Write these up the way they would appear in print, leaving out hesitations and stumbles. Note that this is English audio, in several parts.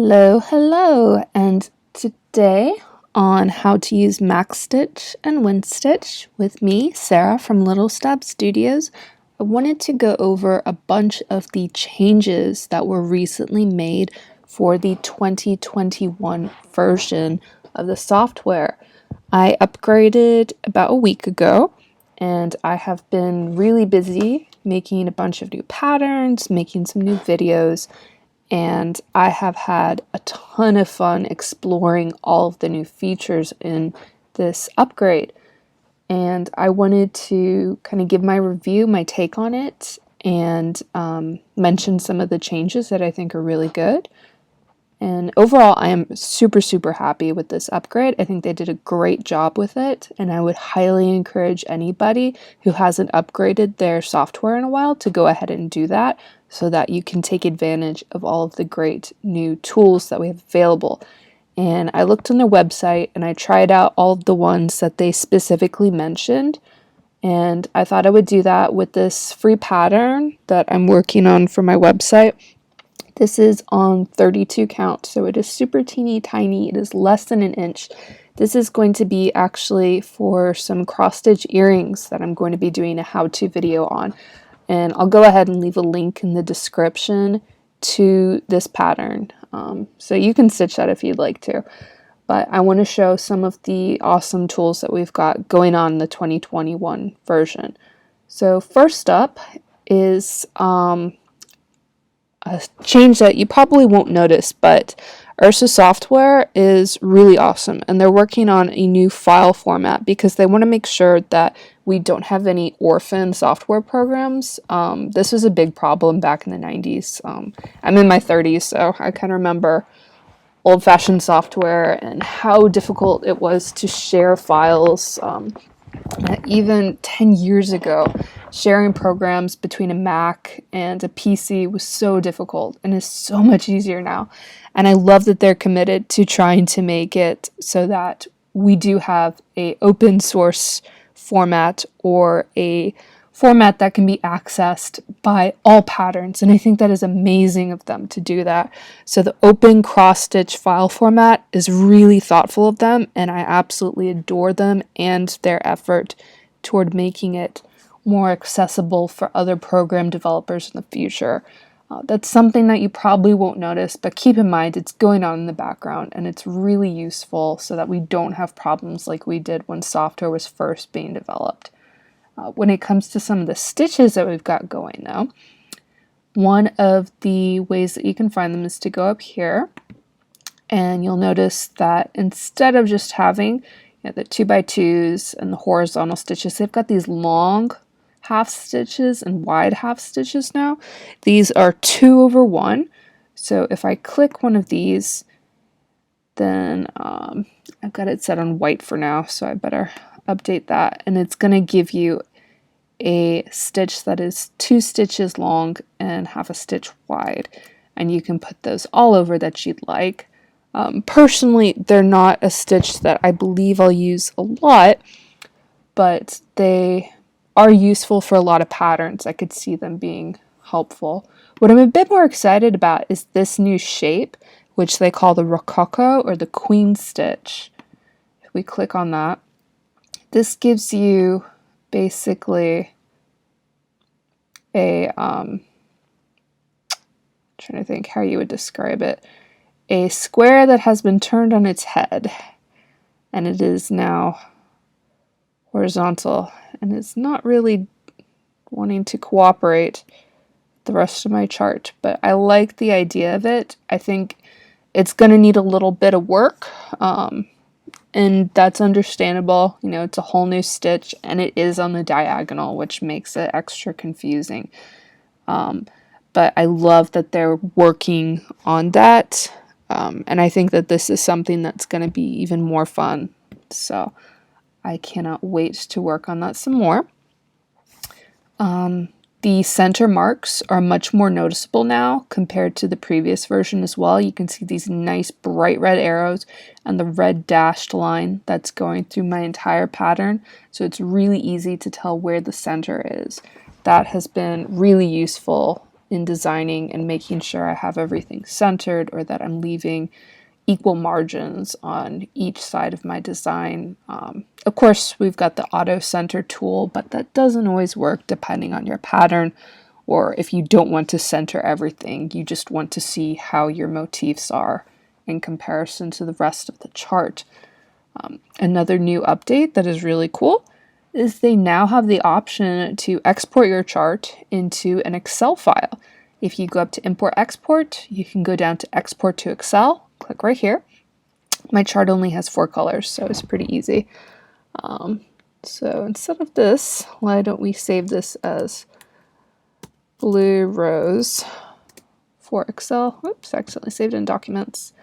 Hello, and today on how to use MacStitch and WinStitch with me, Sarah from Little Step Studios, I wanted to go over a bunch of the changes that were recently made for the 2021 version of the software. I upgraded about a week ago, and I have been really busy making a bunch of new patterns, making some new videos, and I have had a ton of fun exploring all of the new features in this upgrade. And I wanted to kind of give my review, my take on it, and mention some of the changes that I think are really good. And overall, I am super, super happy with this upgrade. I think they did a great job with it, and I would highly encourage anybody who hasn't upgraded their software in a while to go ahead and do that so that you can take advantage of all of the great new tools that we have available. And I looked on their website and I tried out all of the ones that they specifically mentioned, and I thought I would do that with this free pattern that I'm working on for my website. This is on 32 count, so it is super teeny tiny. It is less than an inch. This is going to be actually for some cross-stitch earrings that I'm going to be doing a how-to video on. And I'll go ahead and leave a link in the description to this pattern. So you can stitch that if you'd like to. But I want to show some of the awesome tools that we've got going on in the 2021 version. So first up is a change that you probably won't notice, but Ursa Software is really awesome, and they're working on a new file format because they want to make sure that we don't have any orphan software programs. This was a big problem back in the 90s. I'm in my 30s, so I kind of remember old-fashioned software and how difficult it was to share files. Even 10 years ago, sharing programs between a Mac and a PC was so difficult and is so much easier now. And I love that they're committed to trying to make it so that we do have a open source format or a format that can be accessed by all patterns, and I think that is amazing of them to do that. So the open cross-stitch file format is really thoughtful of them, and I absolutely adore them and their effort toward making it more accessible for other program developers in the future. That's something that you probably won't notice, but keep in mind it's going on in the background, and it's really useful so that we don't have problems like we did when software was first being developed. When it comes to some of the stitches that we've got going though, one of the ways that you can find them is to go up here, and you'll notice that instead of just having the 2x2s and the horizontal stitches, they've got these long half stitches and wide half stitches now. These are 2/1. So if I click one of these, then I've got it set on white for now, so I better update that, and it's going to give you a stitch that is 2 stitches long and half a stitch wide, and you can put those all over that you'd like. Personally, they're not a stitch that I believe I'll use a lot, but they are useful for a lot of patterns. I could see them being helpful. What I'm a bit more excited about is this new shape, which they call the rococo or the queen stitch. If we click on that, this gives you basically a, trying to think how you would describe it, a square that has been turned on its head, and it is now horizontal, and it's not really wanting to cooperate with the rest of my chart, but I like the idea of it. I think it's going to need a little bit of work, and that's understandable. You know, it's a whole new stitch, and it is on the diagonal, which makes it extra confusing. But I love that they're working on that, and I think that this is something that's going to be even more fun. So I cannot wait to work on that some more. The center marks are much more noticeable now compared to the previous version as well. You can see these nice bright red arrows and the red dashed line that's going through my entire pattern. So it's really easy to tell where the center is. That has been really useful in designing and making sure I have everything centered or that I'm leaving equal margins on each side of my design. Of course, we've got the auto center tool, but that doesn't always work depending on your pattern, or if you don't want to center everything, you just want to see how your motifs are in comparison to the rest of the chart. Another new update that is really cool is they now have the option to export your chart into an Excel file. If you go up to Import Export, you can go down to Export to Excel, click right here. My chart only has 4 colors, so it's pretty easy. So instead of this, why don't we save this as blue rose for Excel? Oops, I accidentally saved it in Documents.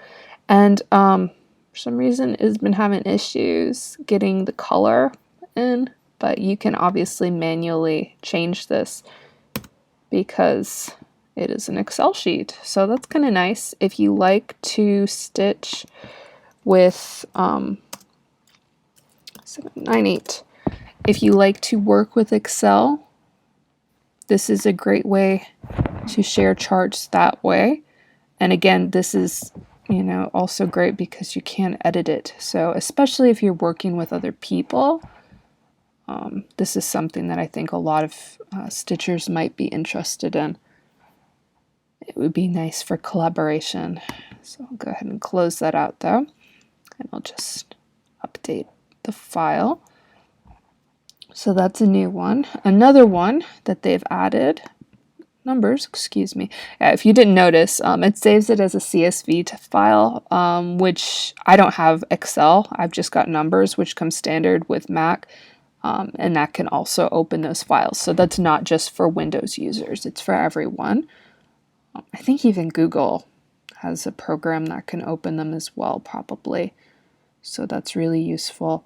And for some reason it's been having issues getting the color in, but you can obviously manually change this because it is an Excel sheet. So that's kind of nice. If you like to stitch with 798, if you like to work with Excel, this is a great way to share charts that way. And again, this is, you know, also great because you can edit it. So especially if you're working with other people, this is something that I think a lot of stitchers might be interested in. It would be nice for collaboration. So I'll go ahead and close that out though, and I'll just update the file. So that's a new one. Another one that they've added, numbers, excuse me. If you didn't notice, it saves it as a CSV file, which I don't have Excel. I've just got numbers, which comes standard with Mac. And that can also open those files. So that's not just for Windows users, it's for everyone. I think even Google has a program that can open them as well, probably. So that's really useful.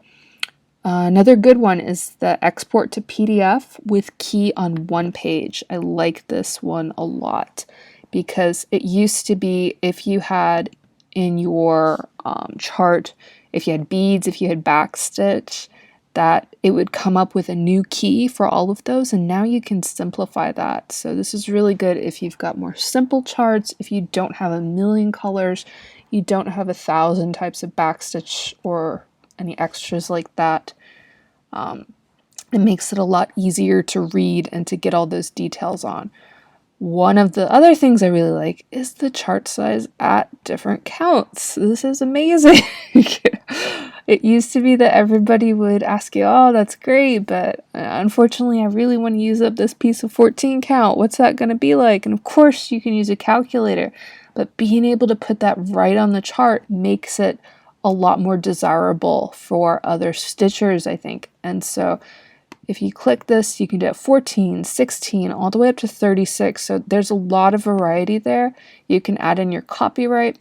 Another good one is the export to PDF with key on one page. I like this one a lot because it used to be if you had in your chart, if you had beads, if you had backstitch, that it would come up with a new key for all of those, and now you can simplify that. So this is really good if you've got more simple charts, if you don't have a million colors, you don't have 1,000 types of backstitch or any extras like that. It makes it a lot easier to read and to get all those details on. One of the other things I really like is the chart size at different counts. This is amazing. It used to be that everybody would ask you, oh, that's great, but unfortunately I really want to use up this piece of 14 count. What's that going to be like? And of course you can use a calculator, but being able to put that right on the chart makes it a lot more desirable for other stitchers, I think. And so if you click this, you can do it 14, 16, all the way up to 36. So there's a lot of variety there. You can add in your copyright.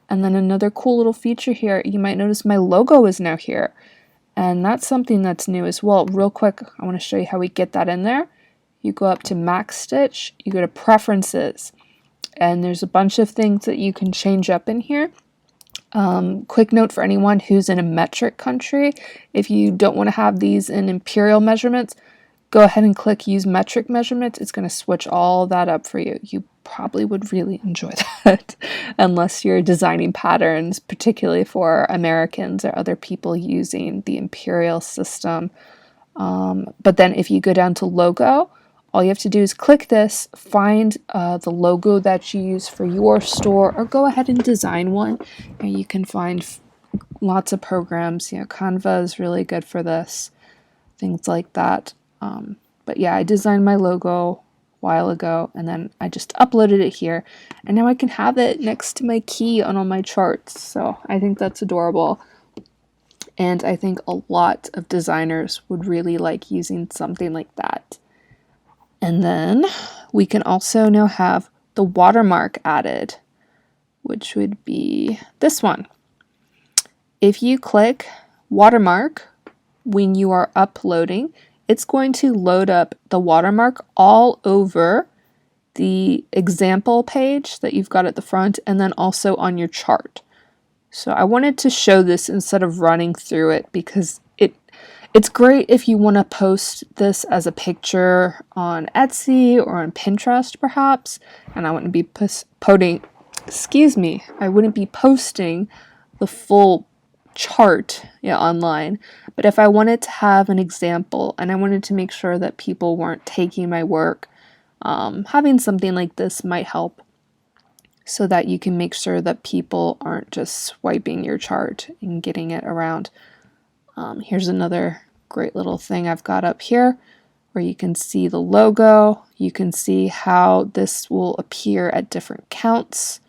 And then another cool little feature here, you might notice my logo is now here. And that's something that's new as well. Real quick, I want to show you how we get that in there. You go up to MacStitch, you go to Preferences, and there's a bunch of things that you can change up in here. Quick note for anyone who's in a metric country, if you don't want to have these in imperial measurements, go ahead and click Use Metric Measurements. It's going to switch all that up for you. You probably would really enjoy that unless you're designing patterns, particularly for Americans or other people using the imperial system. But then if you go down to Logo, all you have to do is click this, find the logo that you use for your store, or go ahead and design one. And you can find lots of programs. You know, Canva is really good for this, things like that. But yeah, I designed my logo a while ago, and then I just uploaded it here, and now I can have it next to my key on all my charts. So I think that's adorable. And I think a lot of designers would really like using something like that. And then we can also now have the watermark added, which would be this one. If you click watermark when you are uploading, it's going to load up the watermark all over the example page that you've got at the front, and then also on your chart. So I wanted to show this instead of running through it because It's great if you want to post this as a picture on Etsy or on Pinterest, perhaps. And I wouldn't be I wouldn't be posting the full chart online. But if I wanted to have an example and I wanted to make sure that people weren't taking my work, having something like this might help, so that you can make sure that people aren't just swiping your chart and getting it around. Here's another great little thing I've got up here where you can see the logo. You can see how this will appear at different counts.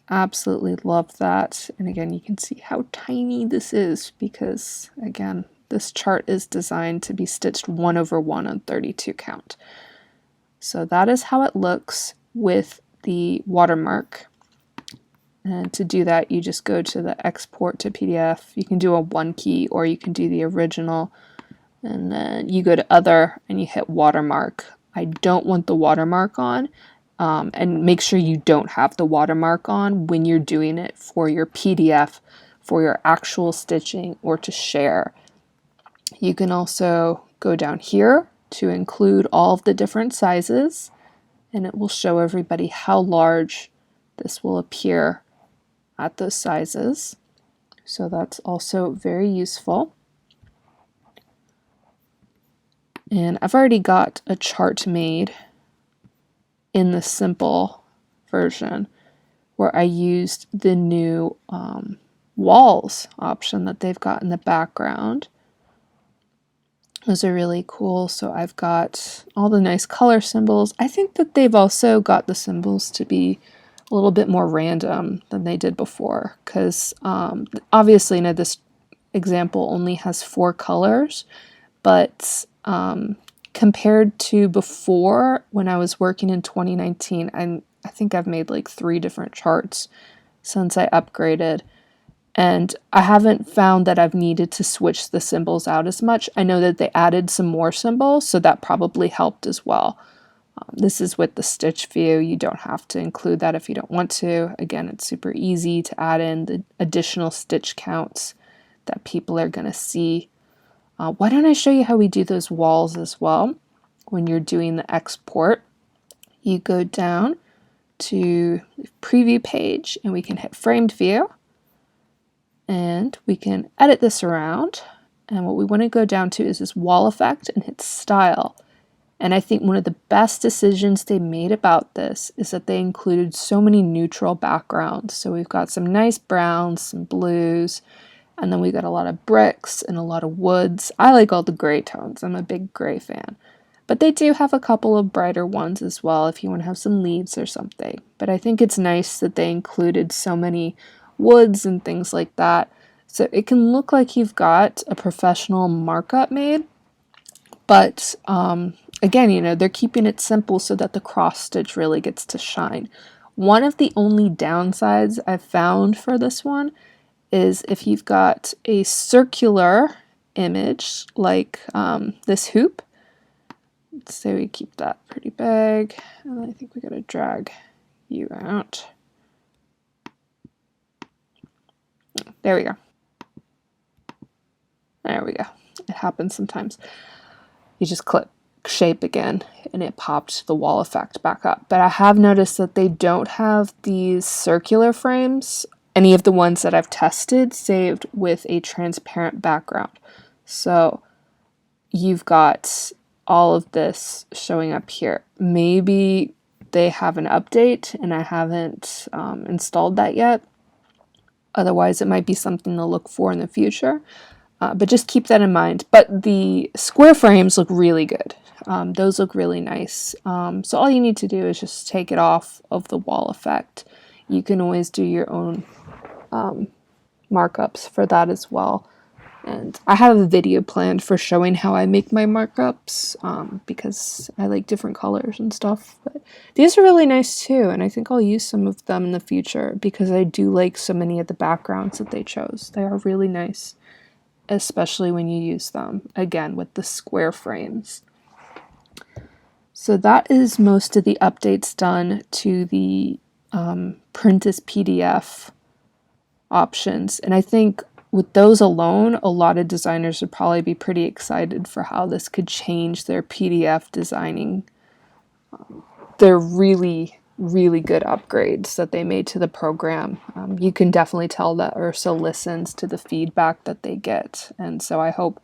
Absolutely love that. And again, you can see how tiny this is because, again, this chart is designed to be stitched 1/1 on 32 count. So that is how it looks with the watermark. And to do that, you just go to the export to PDF. You can do a 1 key or you can do the original. And then you go to other and you hit watermark. I don't want the watermark on. And make sure you don't have the watermark on when you're doing it for your PDF, for your actual stitching, or to share. You can also go down here to include all of the different sizes, and it will show everybody how large this will appear at those sizes. So that's also very useful. And I've already got a chart made in the simple version where I used the new walls option that they've got in the background. Those are really cool. So I've got all the nice color symbols. I think that they've also got the symbols to be a little bit more random than they did before, because obviously now this example only has 4 colors, but compared to before when I was working in 2019, I think I've made like 3 different charts since I upgraded, and I haven't found that I've needed to switch the symbols out as much. I know that they added some more symbols, so that probably helped as well. This is with the stitch view. You don't have to include that if you don't want to. Again, it's super easy to add in the additional stitch counts that people are going to see. Why don't I show you how we do those walls as well? When you're doing the export, you go down to the preview page and we can hit framed view and we can edit this around. And what we want to go down to is this wall effect and hit style. And I think one of the best decisions they made about this is that they included so many neutral backgrounds. So we've got some nice browns, some blues, and then we got a lot of bricks and a lot of woods. I like all the gray tones. I'm a big gray fan. But they do have a couple of brighter ones as well if you want to have some leaves or something. But I think it's nice that they included so many woods and things like that. So it can look like you've got a professional markup made. But again, they're keeping it simple so that the cross stitch really gets to shine. One of the only downsides I've found for this one is if you've got a circular image like this hoop. Let's say we keep that pretty big, and I think we gotta drag you out. There we go. There we go. It happens sometimes. You just click shape again and it popped the wall effect back up. But I have noticed that they don't have these circular frames, any of the ones that I've tested, saved with a transparent background. So you've got all of this showing up here. Maybe they have an update and I haven't installed that yet. Otherwise, it might be something to look for in the future. But just keep that in mind. But the square frames look really good. Those look really nice. So all you need to do is just take it off of the wall effect. You can always do your own markups for that as well. And I have a video planned for showing how I make my markups because I like different colors and stuff. But these are really nice too, and I think I'll use some of them in the future because I do like so many of the backgrounds that they chose. They are really nice, especially when you use them, again, with the square frames. So that is most of the updates done to the print as PDF options. And I think with those alone, a lot of designers would probably be pretty excited for how this could change their PDF designing. They're really, really good upgrades that they made to the program. You can definitely tell that Ursa listens to the feedback that they get. And so I hope,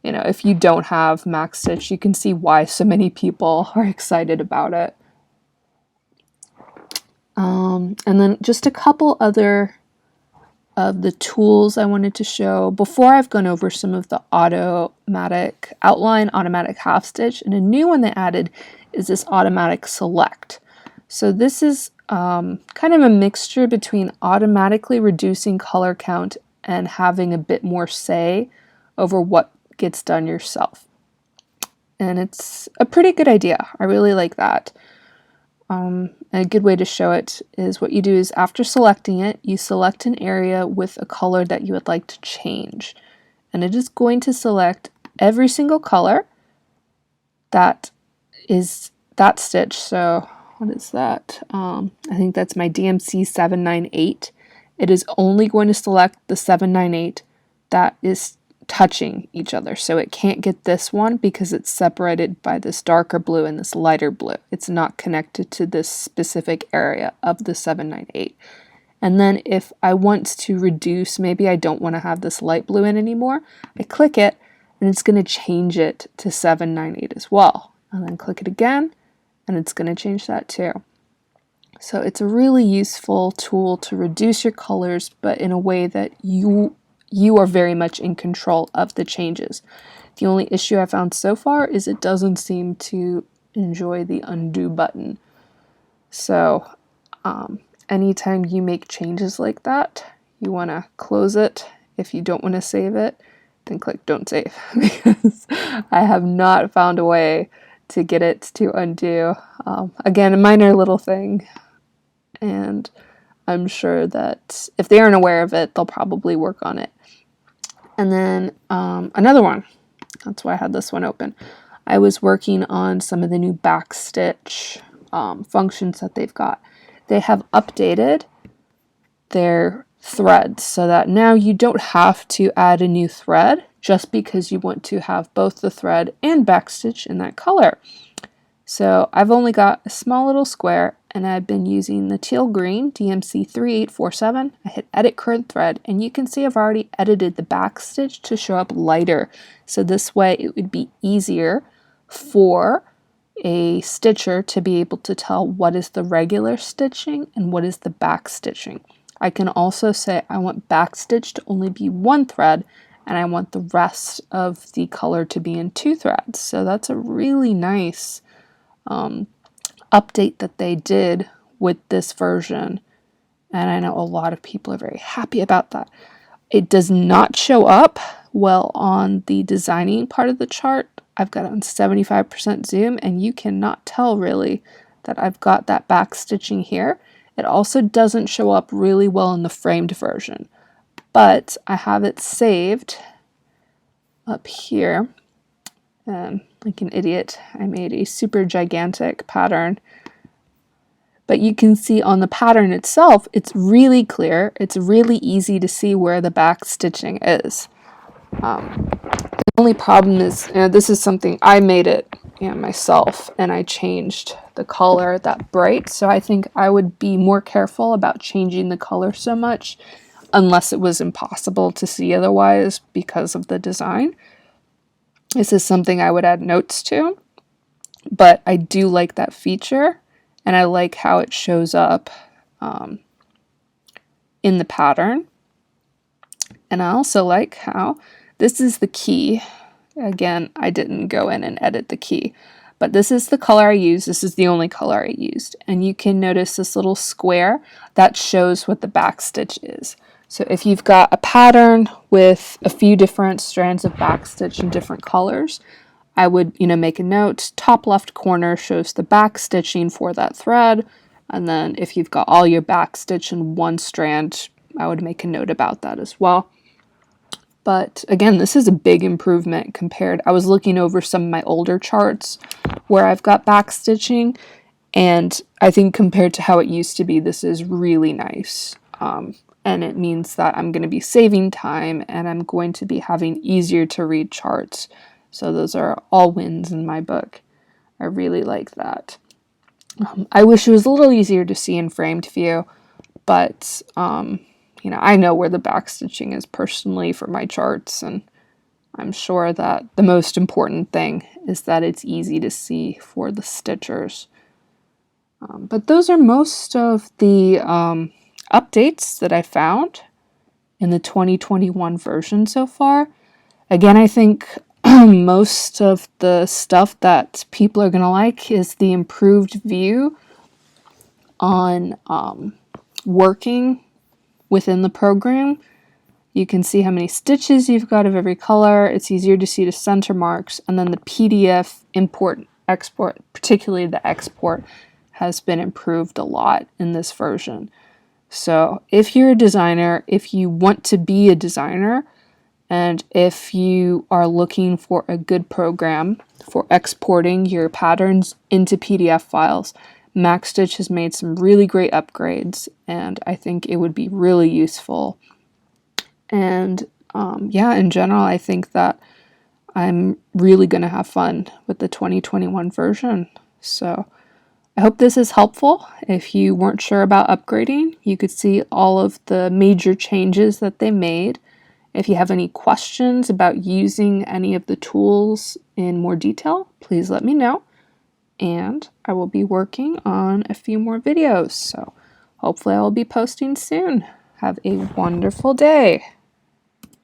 if you don't have MacStitch, you can see why so many people are excited about it. And then just a couple other of the tools I wanted to show before I've gone over some of the automatic outline, automatic half stitch, and a new one they added is this automatic select. So this is kind of a mixture between automatically reducing color count and having a bit more say over what gets done yourself. And it's a pretty good idea. I really like that. A good way to show it is what you do is after selecting it, you select an area with a color that you would like to change. And it is going to select every single color that is that stitch. So what is that? I think that's my DMC 798. It is only going to select the 798 that is touching each other. So it can't get this one because it's separated by this darker blue and this lighter blue. It's not connected to this specific area of the 798. And then if I want to reduce, maybe I don't want to have this light blue in anymore, I click it and it's going to change it to 798 as well. And then click it again and it's going to change that too. So it's a really useful tool to reduce your colors, but in a way that you are very much in control of the changes. The only issue I found so far is it doesn't seem to enjoy the undo button. So anytime you make changes like that, you want to close it. If you don't want to save it, then click don't save, because I have not found a way to get it to undo. Again, a minor little thing, and I'm sure that if they aren't aware of it, they'll probably work on it. And then another one, that's why I had this one open. I was working on some of the new backstitch functions that they've got. They have updated their threads so that now you don't have to add a new thread just because you want to have both the thread and backstitch in that color. So I've only got a small little square, and I've been using the teal green DMC 3847. I hit edit current thread, and you can see I've already edited the back stitch to show up lighter. So this way it would be easier for a stitcher to be able to tell what is the regular stitching and what is the back stitching. I can also say I want back stitch to only be one thread, and I want the rest of the color to be in two threads. So that's a really nice update that they did with this version, and I know a lot of people are very happy about that. It does not show up well on the designing part of the chart. I've got it on 75% zoom, and you cannot tell really that I've got that back stitching here. It also doesn't show up really well in the framed version, but I have it saved up here. Like an idiot, I made a super gigantic pattern. But you can see on the pattern itself, it's really clear. It's really easy to see where the back stitching is. The only problem is, this is something I made it myself, and I changed the color that bright. So I think I would be more careful about changing the color so much, unless it was impossible to see otherwise because of the design. This is something I would add notes to, but I do like that feature, and I like how it shows up in the pattern. And I also like how this is the key. Again, I didn't go in and edit the key, but this is the color I used. This is the only color I used. And you can notice this little square that shows what the back stitch is. So if you've got a pattern with a few different strands of backstitch in different colors, I would, make a note. Top left corner shows the back stitching for that thread. And then if you've got all your backstitch in one strand, I would make a note about that as well. But again, this is a big improvement compared. I was looking over some of my older charts where I've got backstitching, and I think compared to how it used to be, this is really nice. and it means that I'm going to be saving time and I'm going to be having easier to read charts. So those are all wins in my book. I really like that. I wish it was a little easier to see in framed view, but I know where the backstitching is personally for my charts, and I'm sure that the most important thing is that it's easy to see for the stitchers. But those are most of the updates that I found in the 2021 version so far. Again, I think most of the stuff that people are going to like is the improved view on working within the program. You can see how many stitches you've got of every color. It's easier to see the center marks, and then the PDF import, export, particularly the export, has been improved a lot in this version. So if you're a designer, if you want to be a designer, and if you are looking for a good program for exporting your patterns into PDF files, MacStitch has made some really great upgrades, and I think it would be really useful. And in general, I think that I'm really going to have fun with the 2021 version. So I hope this is helpful. If you weren't sure about upgrading, you could see all of the major changes that they made. If you have any questions about using any of the tools in more detail, please let me know. And I will be working on a few more videos, so hopefully I will be posting soon. Have a wonderful day.